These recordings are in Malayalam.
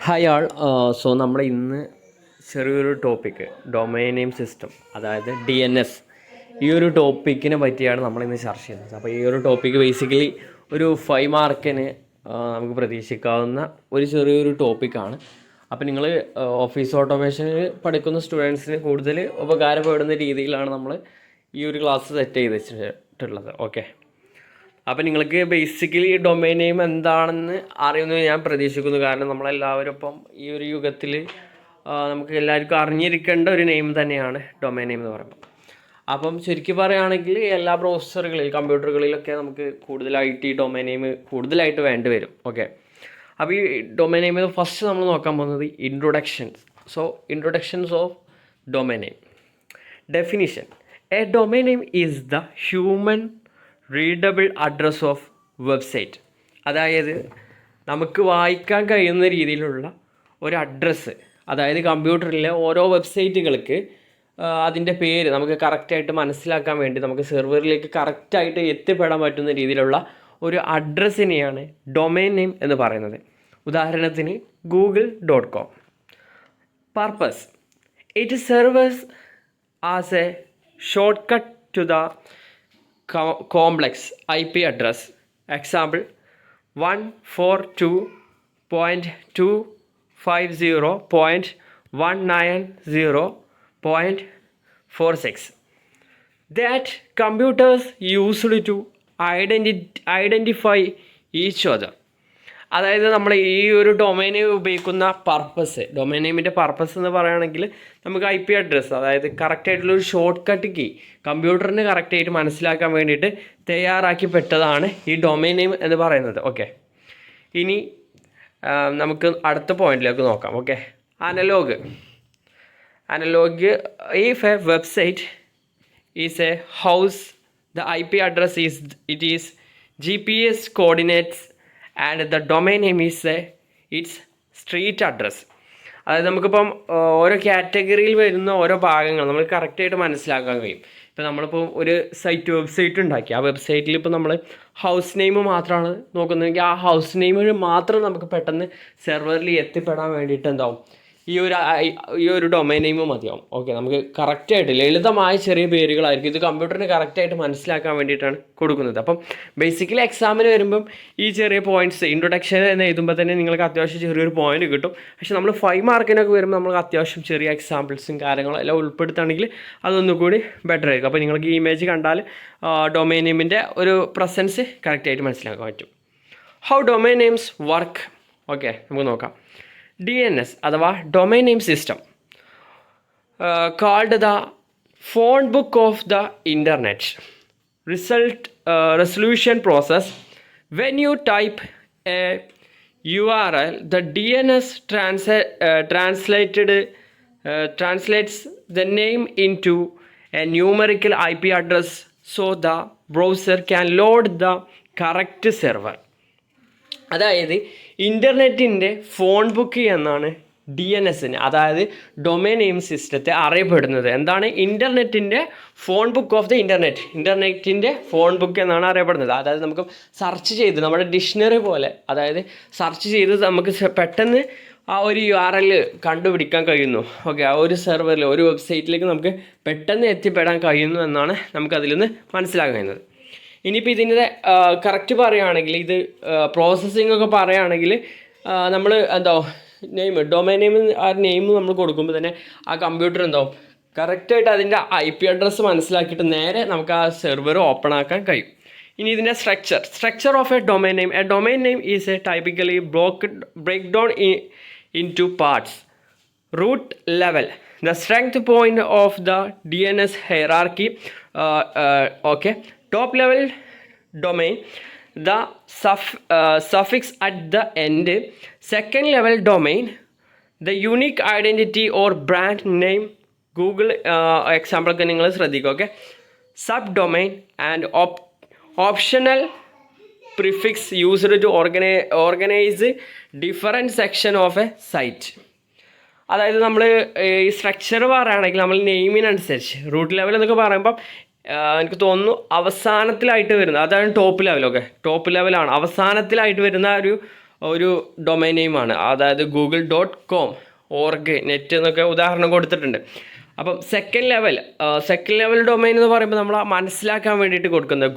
ഹായ് ആൾ. സോ നമ്മുടെ ഇന്ന് ചെറിയൊരു ടോപ്പിക്ക് ഡൊമൈൻ നെയിം സിസ്റ്റം, അതായത് DNS, ഈ ഒരു ടോപ്പിക്കിനെ പറ്റിയാണ് നമ്മളിന്ന് ചർച്ച ചെയ്യുന്നത്. അപ്പോൾ ഈ ഒരു ടോപ്പിക്ക് ബേസിക്കലി ഒരു 5 മാർക്കിന് നമുക്ക് പ്രതീക്ഷിക്കാവുന്ന ഒരു ചെറിയൊരു ടോപ്പിക്കാണ്. അപ്പോൾ നിങ്ങൾ ഓഫീസ് ഓട്ടോമേഷനിൽ പഠിക്കുന്ന സ്റ്റുഡൻസിന് കൂടുതൽ ഉപകാരപ്പെടുന്ന രീതിയിലാണ് നമ്മൾ ഈ ഒരു ക്ലാസ് സെറ്റ് ചെയ്ത് വെച്ചിട്ടുള്ളത്. ഓക്കെ, അപ്പോൾ നിങ്ങൾക്ക് ബേസിക്കലി ഡൊമൈൻ നെയിം എന്താണെന്ന് അറിയുമെന്ന് ഞാൻ പ്രതീക്ഷിക്കുന്നു. കാരണം നമ്മളെല്ലാവരും ഇപ്പം ഈ ഒരു യുഗത്തിൽ നമുക്ക് എല്ലാവർക്കും അറിഞ്ഞിരിക്കേണ്ട ഒരു നെയിം തന്നെയാണ് ഡൊമൈൻ നെയിം എന്ന് പറയുമ്പോൾ. അപ്പം ചുരുക്കി പറയുകയാണെങ്കിൽ എല്ലാ ബ്രൗസറുകളിൽ, കമ്പ്യൂട്ടറുകളിലൊക്കെ നമുക്ക് കൂടുതലായിട്ട് ഈ ഡൊമൈൻ നെയിം കൂടുതലായിട്ട് വേണ്ടി വരും. ഓക്കെ, അപ്പോൾ ഈ ഡൊമൈൻ നെയിമിൽ ഫസ്റ്റ് നമ്മൾ നോക്കാൻ പോകുന്നത് introductions. So introductions of domain name. Definition: A domain name is the human readable address of website. അതായത് നമുക്ക് വായിക്കാൻ കഴിയുന്ന രീതിയിലുള്ള ഒരു അഡ്രസ്സ്, അതായത് കമ്പ്യൂട്ടറിലെ ഓരോ വെബ്സൈറ്റുകൾക്ക് അതിൻ്റെ പേര് നമുക്ക് കറക്റ്റായിട്ട് മനസ്സിലാക്കാൻ വേണ്ടി നമുക്ക് സെർവറിലേക്ക് കറക്റ്റായിട്ട് എത്തിപ്പെടാൻ പറ്റുന്ന രീതിയിലുള്ള ഒരു അഡ്രസ്സിനെയാണ് ഡൊമൈൻ നെയിം എന്ന് പറയുന്നത്. ഉദാഹരണത്തിന് google.com. Purpose: it serves as a shortcut to the complex IP address. Example: 142.250.190.46 that computers used to identify each other. അതായത് നമ്മൾ ഈ ഒരു ഡൊമൈൻ ഉപയോഗിക്കുന്ന പർപ്പസ്, ഡൊമൈൻ നെയിമിൻ്റെ പർപ്പസ് എന്ന് പറയുകയാണെങ്കിൽ നമുക്ക് IP അഡ്രസ്സ്, അതായത് കറക്റ്റായിട്ടുള്ളൊരു ഷോർട്ട് കട്ട് കീ കമ്പ്യൂട്ടറിന് കറക്റ്റായിട്ട് മനസ്സിലാക്കാൻ വേണ്ടിയിട്ട് തയ്യാറാക്കി പെട്ടതാണ് ഈ ഡൊമൈൻ നെയിം എന്ന് പറയുന്നത്. ഓക്കെ, ഇനി നമുക്ക് അടുത്ത പോയിന്റിലേക്ക് നോക്കാം. Okay, analog. If a website is a house, the IP address is GPS coordinates and the domain name is its street address. അതായത് നമുക്കിപ്പം ഓരോ കാറ്റഗറിയിൽ വരുന്ന ഓരോ ഭാഗങ്ങൾ നമ്മൾ കറക്റ്റായിട്ട് മനസ്സിലാക്കാൻ കഴിയും. ഇപ്പോൾ നമ്മളിപ്പോൾ ഒരു വെബ്സൈറ്റ് ഉണ്ടാക്കി, ആ വെബ്സൈറ്റിൽ ഇപ്പോൾ നമ്മൾ ഹൗസ് നെയിം മാത്രമാണ് നോക്കുന്നതെങ്കിൽ ആ ഹൗസ് നെയിമിൽ മാത്രം നമുക്ക് പെട്ടെന്ന് സെർവറിൽ എത്തിപ്പെടാൻ വേണ്ടിയിട്ട് എന്താവും, ഈ ഒരു ഡൊമൈൻ നെയിം മതിയാവും. ഓക്കെ, നമുക്ക് കറക്റ്റായിട്ട് ലളിതമായ ചെറിയ പേരുകളായിരിക്കും. ഇത് കമ്പ്യൂട്ടറിന് കറക്റ്റായിട്ട് മനസ്സിലാക്കാൻ വേണ്ടിയിട്ടാണ് കൊടുക്കുന്നത്. അപ്പം ബേസിക്കലി എക്സാമിന് വരുമ്പം ഈ ചെറിയ പോയിൻറ്റ്സ് ഇൻട്രൊഡക്ഷൻ എന്ന് എഴുതുമ്പോൾ തന്നെ നിങ്ങൾക്ക് അത്യാവശ്യം ചെറിയൊരു പോയിന്റ് കിട്ടും. പക്ഷേ നമ്മൾ 5 മാർക്കിനൊക്കെ വരുമ്പോൾ നമുക്ക് അത്യാവശ്യം ചെറിയ എക്സാമ്പിൾസും കാര്യങ്ങളും എല്ലാം ഉൾപ്പെടുത്തുകയാണെങ്കിൽ അതൊന്നുകൂടി ബെറ്റർ ആയിരിക്കും. അപ്പോൾ നിങ്ങൾക്ക് ഈ ഇമേജ് കണ്ടാൽ ഡൊമൈൻ നെയിമിൻ്റെ ഒരു പ്രസൻസ് കറക്റ്റായിട്ട് മനസ്സിലാക്കാൻ പറ്റും. How domain names work. Okay, നമുക്ക് നോക്കാം. DNS അഥവാ domain name system, called the phone book of the internet, resolution process. When you type a URL, the DNS translates the name into a numerical IP address so the browser can load the correct server. അതായത് ഇൻ്റർനെറ്റിൻ്റെ ഫോൺ ബുക്ക് എന്നാണ് DNSന്, അതായത് ഡൊമൈൻ നെയിം സിസ്റ്റത്തെ അറിയപ്പെടുന്നത്. എന്താണ് ഇൻ്റർനെറ്റിൻ്റെ ഫോൺ ബുക്ക് ഓഫ് ദ ഇൻ്റർനെറ്റിൻ്റെ ഫോൺ ബുക്ക് എന്നാണ് അറിയപ്പെടുന്നത്. അതായത് നമുക്ക് സെർച്ച് ചെയ്ത് നമ്മുടെ ഡിക്ഷണറി പോലെ, അതായത് സെർച്ച് ചെയ്ത് നമുക്ക് പെട്ടെന്ന് ആ ഒരു URL കണ്ടുപിടിക്കാൻ കഴിയുന്നു. ഓക്കെ, ആ ഒരു സെർവറിൽ, ഒരു വെബ്സൈറ്റിലേക്ക് നമുക്ക് പെട്ടെന്ന് എത്തിപ്പെടാൻ കഴിയുന്നു എന്നാണ് നമുക്കതിൽ നിന്ന് മനസ്സിലാക്കാൻ കഴിയുന്നത്. ഇനിയിപ്പോൾ ഇതിൻ്റെ കറക്റ്റ് പറയുകയാണെങ്കിൽ, ഇത് പ്രോസസ്സിംഗ് ഒക്കെ പറയുകയാണെങ്കിൽ നമ്മൾ ഡൊമൈൻ നെയിം, ആ നെയിം നമ്മൾ കൊടുക്കുമ്പോൾ തന്നെ ആ കമ്പ്യൂട്ടർ കറക്റ്റായിട്ട് അതിൻ്റെ IP അഡ്രസ്സ് മനസ്സിലാക്കിയിട്ട് നേരെ നമുക്ക് ആ സെർവർ ഓപ്പൺ ആക്കാൻ കഴിയും. ഇനി ഇതിൻ്റെ structure of a domain name is a typically break down in two parts. Root level, the strength point of the DNS hierarchy. Okay, top level domain, the suffix at the end. Second level domain, the unique identity or brand name. Google example ഒക്കെ നിങ്ങൾ ശ്രദ്ധിക്കുക. Okay, sub domain and optional prefix used to organize different section of a site. അതായത് നമ്മൾ ഈ സ്ട്രക്ചർ പറയുകയാണെങ്കിൽ നമ്മൾ നെയിമിനനുസരിച്ച് റൂട്ട് ലെവൽ എന്നൊക്കെ പറയുമ്പം എനിക്ക് തോന്നുന്നു അവസാനത്തിലായിട്ട് വരുന്നത്, അതാണ് ടോപ്പ് ലെവൽ. ഓക്കെ, ടോപ്പ് ലെവലാണ് അവസാനത്തിലായിട്ട് വരുന്ന ഒരു ഒരു ഡൊമൈൻ നെയിമാണ്. അതായത് google.com, org, നെറ്റ് എന്നൊക്കെ ഉദാഹരണം കൊടുത്തിട്ടുണ്ട്. അപ്പം സെക്കൻഡ് ലെവൽ ഡൊമൈൻ എന്ന് പറയുമ്പോൾ നമ്മൾ മനസ്സിലാക്കാൻ വേണ്ടിയിട്ട് കൊടുക്കുന്നത്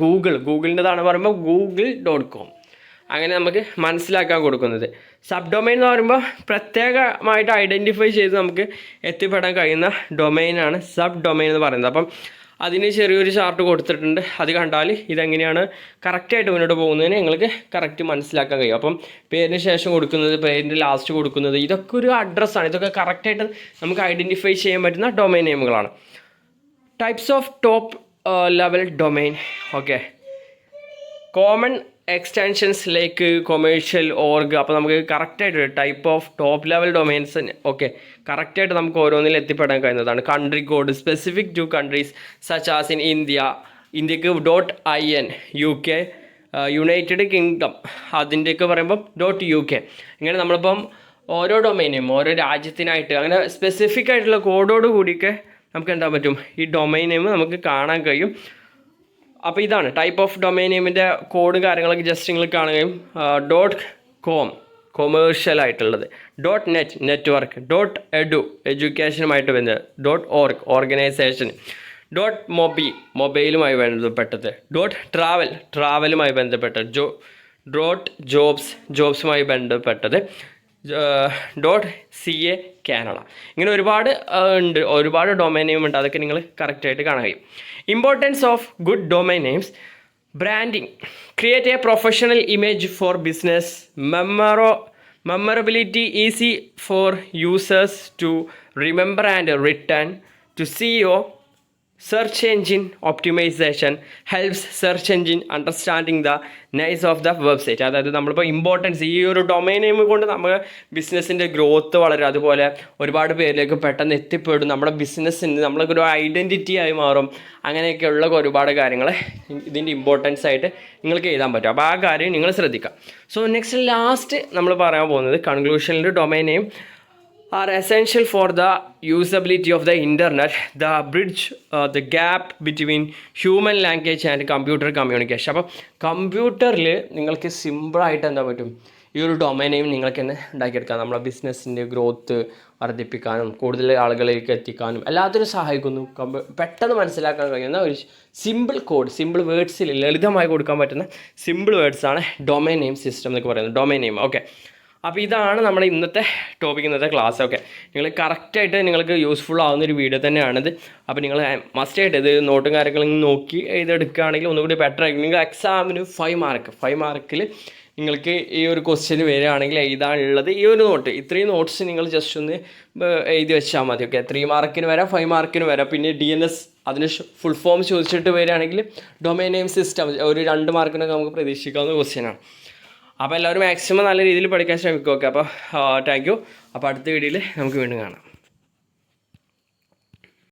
ഗൂഗിളിൻ്റെതാണ് പറയുമ്പോൾ google.com, അങ്ങനെ നമുക്ക് മനസ്സിലാക്കാൻ കൊടുക്കുന്നത്. സബ് ഡൊമൈൻ എന്ന് പറയുമ്പോൾ പ്രത്യേകമായിട്ട് ഐഡൻറ്റിഫൈ ചെയ്ത് നമുക്ക് എത്തിപ്പെടാൻ കഴിയുന്ന ഡൊമൈനാണ് സബ് ഡൊമൈൻ എന്ന് പറയുന്നത്. അപ്പം അതിന് ചെറിയൊരു ചാർട്ട് കൊടുത്തിട്ടുണ്ട്. അത് കണ്ടാൽ ഇതെങ്ങനെയാണ് കറക്റ്റായിട്ട് മുന്നോട്ട് പോകുന്നതിന് നിങ്ങൾക്ക് കറക്റ്റ് മനസ്സിലാക്കാൻ കഴിയും. അപ്പം പേരിന് ശേഷം കൊടുക്കുന്നത്, പേരിൻ്റെ ലാസ്റ്റ് കൊടുക്കുന്നത്, ഇതൊക്കെ ഒരു അഡ്രസ്സാണ്. ഇതൊക്കെ കറക്റ്റായിട്ട് നമുക്ക് ഐഡൻറ്റിഫൈ ചെയ്യാൻ പറ്റുന്ന ഡൊമൈൻ നെയിമുകളാണ്. Types of top level domain. Okay, common extensions like commercial, org. അപ്പോൾ നമുക്ക് കറക്റ്റായിട്ട് type of top level domains okay കറക്റ്റായിട്ട് നമുക്ക് ഓരോന്നിൽ എത്തിപ്പെടാൻ കഴിയുന്നതാണ്. Country code specific to countries such as in ഇന്ത്യക്ക് .in, UK, യുണൈറ്റഡ് കിങ്ഡം അതിൻ്റെയൊക്കെ പറയുമ്പം .UK. ഇങ്ങനെ നമ്മളിപ്പം ഓരോ ഡൊമൈനും ഓരോ രാജ്യത്തിനായിട്ട് അങ്ങനെ സ്പെസിഫിക് ആയിട്ടുള്ള കോഡോട് കൂടിയൊക്കെ നമുക്ക് എന്താ പറ്റും, ഈ ഡൊമൈൻ നെയിം നമുക്ക് കാണാൻ കഴിയും. അപ്പോൾ ഇതാണ് ടൈപ്പ് ഓഫ് ഡൊമൈൻ നെയിമിൻ്റെ കോഡ് കാര്യങ്ങളൊക്കെ ജസ്റ്റ് നിങ്ങൾ കാണുകയും .com കൊമേഴ്ഷ്യൽ ആയിട്ടുള്ളത്, .net നെറ്റ്വർക്ക്, .edu എഡ്യൂക്കേഷനുമായിട്ട് വരുന്നത്, .org ഓർഗനൈസേഷൻ, മൊബൈലുമായി ബന്ധപ്പെട്ടത്, ട്രാവലുമായി ബന്ധപ്പെട്ടത്, ജോബ്സുമായി ബന്ധപ്പെട്ടത്, .ca കാനഡ. ഇങ്ങനെ ഒരുപാട് ഡൊമൈൻ നെയിം ഉണ്ട്. അതൊക്കെ നിങ്ങൾ കറക്റ്റായിട്ട് കാണാൻ കഴിയും. Importance of good domain names. Branding. Create a professional image for business. Memorability. Easy for users to remember and return. To SEO. Search engine optimisation. Helps search engine understanding the niche of the website. അതായത് നമ്മളിപ്പോൾ ഇമ്പോർട്ടൻസ് ഈ ഒരു ഡൊമൈൻ നെയിം കൊണ്ട് നമ്മൾ ബിസിനസ്സിൻ്റെ ഗ്രോത്ത് വളരും. അതുപോലെ ഒരുപാട് പേരിലേക്ക് പെട്ടെന്ന് എത്തിപ്പെടും. നമ്മുടെ ബിസിനസ്സിന് നമ്മളൊരു ഐഡൻറ്റിറ്റി ആയി മാറും. അങ്ങനെയൊക്കെയുള്ള ഒരുപാട് കാര്യങ്ങൾ ഇതിൻ്റെ ഇമ്പോർട്ടൻസ് ആയിട്ട് നിങ്ങൾക്ക് എഴുതാൻ പറ്റും. അപ്പോൾ ആ കാര്യം നിങ്ങൾ ശ്രദ്ധിക്കുക. സോ ലാസ്റ്റ് നമ്മൾ പറയാൻ പോകുന്നത് കൺക്ലൂഷനിൽ domain name are essential for the usability of the internet, the bridge the gap between human language and computer communication. അപ്പോൾ കമ്പ്യൂട്ടറിൽ നിങ്ങൾക്ക് സിമ്പിളായിട്ട് എന്താ പറ്റും, ഈ ഒരു ഡൊമൈൻ നെയിം നിങ്ങൾക്ക് തന്നെ ഉണ്ടാക്കിയെടുക്കാം. നമ്മളെ ബിസിനസ്സിൻ്റെ ഗ്രോത്ത് വർദ്ധിപ്പിക്കാനും കൂടുതൽ ആളുകളിലേക്ക് എത്തിക്കാനും എല്ലാത്തിനും സഹായിക്കുന്നു. പെട്ടെന്ന് മനസ്സിലാക്കാൻ കഴിയുന്ന ഒരു സിമ്പിൾ വേർഡ്സിൽ ലളിതമായി കൊടുക്കാൻ പറ്റുന്ന സിമ്പിൾ വേർഡ്സാണ് ഡൊമൈൻ നെയിം സിസ്റ്റം എന്നൊക്കെ പറയുന്നത്. Domain name okay. അപ്പോൾ ഇതാണ് നമ്മുടെ ഇന്നത്തെ ടോപ്പിക്, ഇന്നത്തെ ക്ലാസ്. ഓക്കെ, നിങ്ങൾ കറക്റ്റായിട്ട് നിങ്ങൾക്ക് യൂസ്ഫുൾ ആവുന്നൊരു വീഡിയോ തന്നെയാണിത്. അപ്പോൾ നിങ്ങൾ മസ്റ്റായിട്ട് ഇത് നോട്ടും കാര്യങ്ങളും നോക്കി എഴുതെടുക്കുകയാണെങ്കിൽ ഒന്നുകൂടി ബെറ്റർ ആയിരിക്കും. നിങ്ങൾ എക്സാമിന് 5 മാർക്കിൽ നിങ്ങൾക്ക് ഈ ഒരു ക്വസ്റ്റ്യൻ വരികയാണെങ്കിൽ എഴുതാനുള്ളത് ഈ ഒരു നോട്ട്, ഇത്രയും നോട്ട്സ് നിങ്ങൾ ജസ്റ്റ് ഒന്ന് എഴുതി വെച്ചാൽ മതി. ഓക്കെ, 3 മാർക്കിന് വരാം, 5 മാർക്കിന് വരാം. പിന്നെ DNS അതിന് ഫുൾ ഫോം ചോദിച്ചിട്ട് വരികയാണെങ്കിൽ ഡൊമൈൻ നെയിം സിസ്റ്റം ഒരു 2 മാർക്കിനൊക്കെ നമുക്ക് പ്രതീക്ഷിക്കാവുന്ന ക്വസ്റ്റ്യനാണ്. അപ്പോൾ എല്ലാവരും മാക്സിമം നല്ല രീതിയിൽ പഠിക്കാൻ ശ്രമിക്കും. ഓക്കെ, അപ്പോൾ താങ്ക് യു. അപ്പോൾ അടുത്ത വീഡിയോയിൽ നമുക്ക് വീണ്ടും കാണാം.